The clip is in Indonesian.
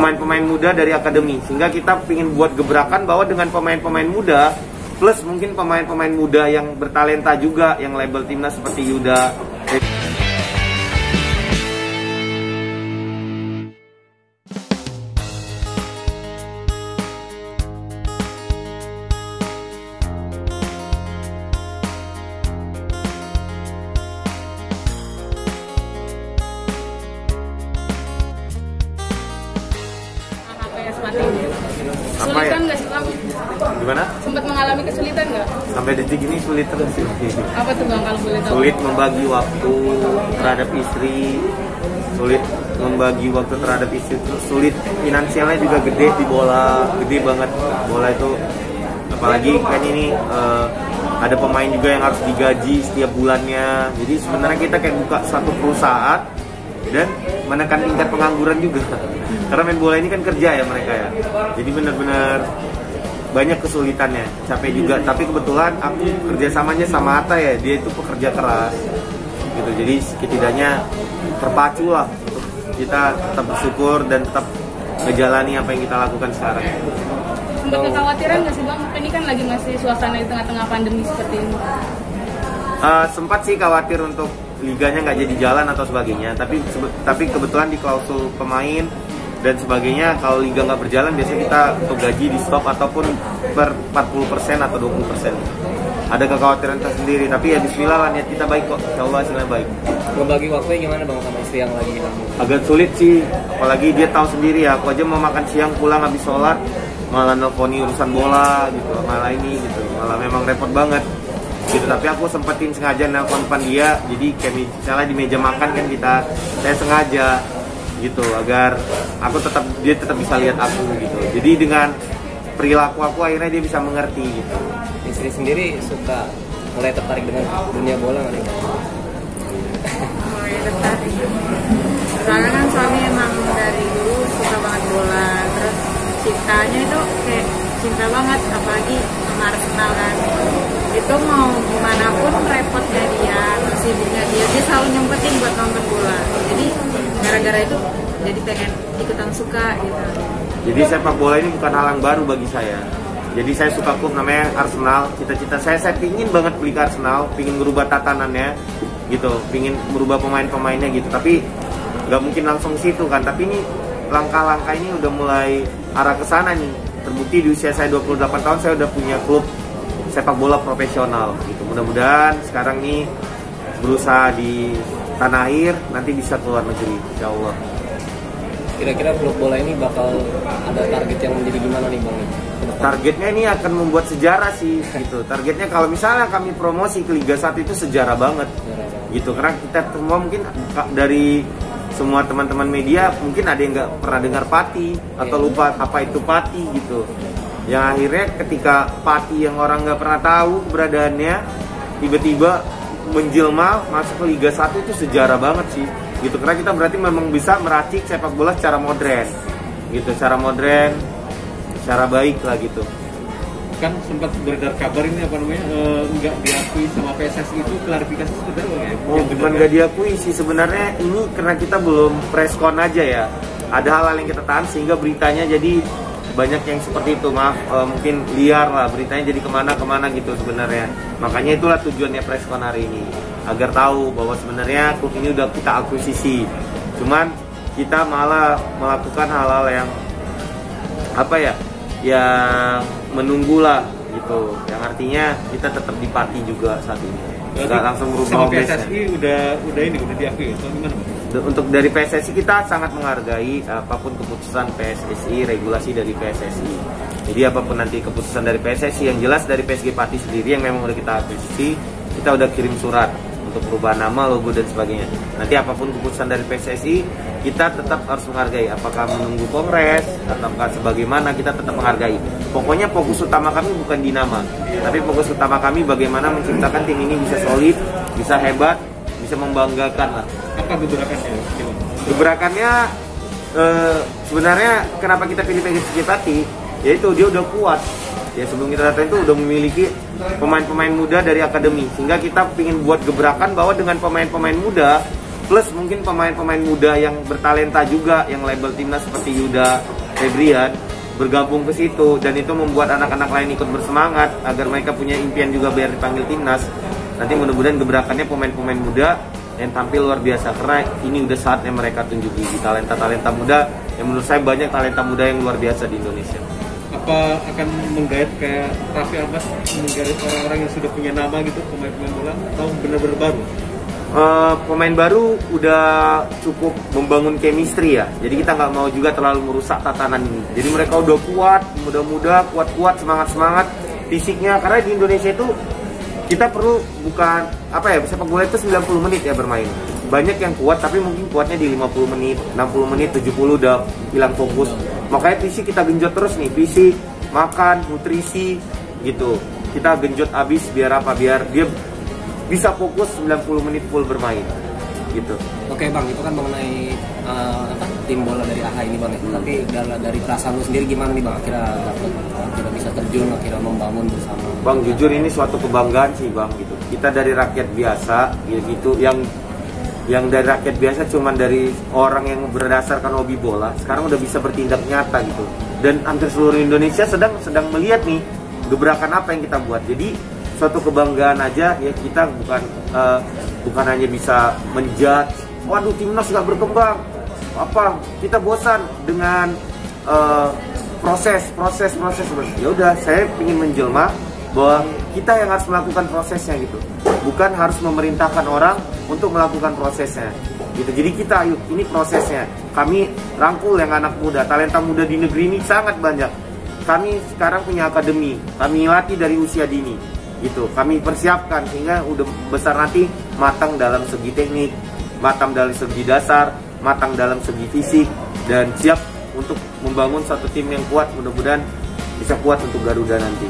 pemain-pemain muda dari akademi, sehingga kita ingin buat gebrakan bahwa dengan pemain-pemain muda plus mungkin pemain-pemain muda yang bertalenta juga yang label timnas seperti Yuda. Kesulitan nggak sih Bang? Gimana? Sempat mengalami kesulitan nggak? Sampai detik ini sulit terus sih. Apa tuh Bang kalau boleh tahu? Sulit membagi waktu terhadap istri, sulit membagi waktu terhadap istri, terus sulit finansialnya juga gede di bola, gede banget bola itu. Apalagi kan ini ada pemain juga yang harus digaji setiap bulannya. Jadi sebenarnya kita kayak buka satu perusahaan dan menekan tingkat pengangguran juga. Karena main bola ini kan kerja ya mereka ya. Jadi benar-benar banyak kesulitannya, capek juga. Tapi kebetulan aku kerjasamanya sama Atta ya, dia itu pekerja keras gitu. Jadi setidaknya terpacu lah untuk kita tetap bersyukur dan tetap menjalani apa yang kita lakukan sekarang. Sempat kekhawatiran nggak sih Bang? Ini kan lagi masih suasana di tengah-tengah pandemi seperti ini. Sempat sih khawatir untuk liganya nggak jadi jalan atau sebagainya, tapi kebetulan di klausul pemain dan sebagainya, kalau liga nggak berjalan biasanya kita untuk gaji di stop ataupun per 40% atau 20%. Ada kekhawatiran tersendiri, tapi ya bismillah lah, niat kita baik kok, insya Allah hasilnya baik. Membagi waktunya gimana Bang sama istri yang lagi hilang? Agak sulit sih, apalagi dia tahu sendiri ya, aku aja mau makan siang pulang habis sholat malah nelfoni urusan bola gitu, malah ini gitu, malah memang repot banget gitu. Tapi aku sempetin sengaja nelfon dia, jadi kayak misalnya di meja makan kan saya sengaja gitu agar dia tetap bisa lihat aku gitu. Jadi dengan perilaku aku akhirnya dia bisa mengerti gitu. Istri sendiri suka mulai tertarik dengan dunia bola nggak nih? Mulai tertarik. Soalnya kan suami emang dari dulu suka banget bola, terus cintanya itu kayak cinta banget, apalagi sama Arsenal kan. Itu mau gimana pun repotnya dia, sibuknya dia selalu nyempetin buat nonton bola. Jadi gara-gara itu jadi pengen ikutan suka gitu. Jadi sepak bola ini bukan hal yang baru bagi saya. Jadi saya suka klub namanya Arsenal. Cita-cita saya pingin banget beli ke Arsenal, pingin merubah tatanannya gitu, pingin merubah pemain-pemainnya gitu. Tapi nggak mungkin langsung situ kan. Tapi ini langkah-langkah ini udah mulai arah ke sana nih. Terbukti di usia saya 28 tahun saya udah punya klub sepak bola profesional gitu. Mudah-mudahan sekarang nih berusaha di tanah air, nanti bisa keluar negeri, insya Allah. Kira-kira klub bola ini bakal ada target yang menjadi gimana nih Bang? Targetnya ini akan membuat sejarah sih gitu. Targetnya kalau misalnya kami promosi ke Liga 1 itu sejarah banget gitu. Karena kita semua mungkin dari semua teman-teman media mungkin ada yang nggak pernah dengar Pati atau lupa apa itu Pati gitu. Yang akhirnya ketika Pati yang orang nggak pernah tahu keberadaannya tiba-tiba menjelma masuk ke Liga 1 itu sejarah banget sih gitu. Karena kita berarti memang bisa meracik sepak bola secara modern gitu, secara modern, secara baik lah gitu. Kan sempat beredar kabar ini apa namanya nggak diakui sama PSSI, itu klarifikasi sebenarnya ya? Oh, bukan nggak diakui sih sebenarnya, ini karena kita belum preskon aja ya. Ada hal-hal yang kita tahan sehingga beritanya jadi banyak yang seperti itu, maaf mungkin liar lah beritanya, jadi kemana-kemana gitu sebenarnya. Makanya itulah tujuannya preskon hari ini, agar tahu bahwa sebenarnya klub ini udah kita akuisisi. Cuman kita malah melakukan hal-hal yang apa ya, yang menunggulah gitu, yang artinya kita tetap di Pati juga saat ini. Nggak langsung berubah. Sama PSSI udah diakui atau gimana Bang? Untuk dari PSSI kita sangat menghargai apapun keputusan PSSI, regulasi dari PSSI. Jadi apapun nanti keputusan dari PSSI, yang jelas dari PSG Pati sendiri yang memang udah kita akuisisi, kita udah kirim surat untuk perubahan nama, logo dan sebagainya. Nanti apapun keputusan dari PSSI, kita tetap harus menghargai. Apakah menunggu kongres ataukah sebagaimana, kita tetap menghargai. Pokoknya fokus utama kami bukan di nama, tapi fokus utama kami bagaimana menciptakan tim ini bisa solid, bisa hebat, bisa membanggakan lah. Apa gebrakannya? Gebrakannya sebenarnya kenapa kita pilih PSG Pati, yaitu dia udah kuat. Ya sebelum kita datang itu udah memiliki pemain-pemain muda dari akademi, sehingga kita ingin buat gebrakan bahwa dengan pemain-pemain muda plus mungkin pemain-pemain muda yang bertalenta juga yang label timnas seperti Yuda, Febrian bergabung ke situ, dan itu membuat anak-anak lain ikut bersemangat agar mereka punya impian juga biar dipanggil timnas. Nanti mudah-mudahan gebrakannya pemain-pemain muda yang tampil luar biasa, karena ini udah saatnya mereka tunjuki di talenta-talenta muda yang menurut saya banyak talenta muda yang luar biasa di Indonesia. Apa akan menggait kayak Raffi Ahmad, menggait orang-orang yang sudah punya nama gitu, pemain-pemain bola, atau benar-benar baru? Pemain baru udah cukup membangun chemistry ya, jadi kita nggak mau juga terlalu merusak tatanan ini. Jadi mereka udah kuat, muda-muda, kuat-kuat, semangat-semangat fisiknya, karena di Indonesia itu kita perlu bukan apa ya, sepak bola itu 90 menit ya bermain. Banyak yang kuat tapi mungkin kuatnya di 50 menit, 60 menit, 70 udah hilang fokus. Makanya fisik kita genjot terus nih, fisik, makan, nutrisi gitu. Kita genjot abis biar apa? Biar dia bisa fokus 90 menit full bermain gitu. Oke Bang, itu kan mengenai tim bola dari AHA ini Bang. Tapi dari perasaan lu sendiri gimana nih Bang? Akhirnya bisa terjun, akhirnya membangun bersama. Bang, jujur ini suatu kebanggaan sih Bang gitu. Kita dari rakyat biasa ya gitu, yang dari rakyat biasa cuman dari orang yang berdasarkan hobi bola, sekarang udah bisa bertindak nyata gitu. Dan hampir seluruh Indonesia sedang melihat nih gebrakan apa yang kita buat. Jadi suatu kebanggaan aja ya, kita bukan hanya bisa menjudge, waduh timnas nggak berkembang, apa kita bosan dengan proses. Ya udah, saya ingin menjelma bahwa kita yang harus melakukan prosesnya gitu, bukan harus memerintahkan orang untuk melakukan prosesnya gitu. Jadi kita, ayo, ini prosesnya. Kami rangkul yang anak muda, talenta muda di negeri ini sangat banyak. Kami sekarang punya akademi, kami latih dari usia dini gitu. Kami persiapkan sehingga udah besar nanti matang dalam segi teknik, matang dalam segi dasar, matang dalam segi fisik, dan siap untuk membangun satu tim yang kuat. Mudah-mudahan bisa kuat untuk Garuda nanti.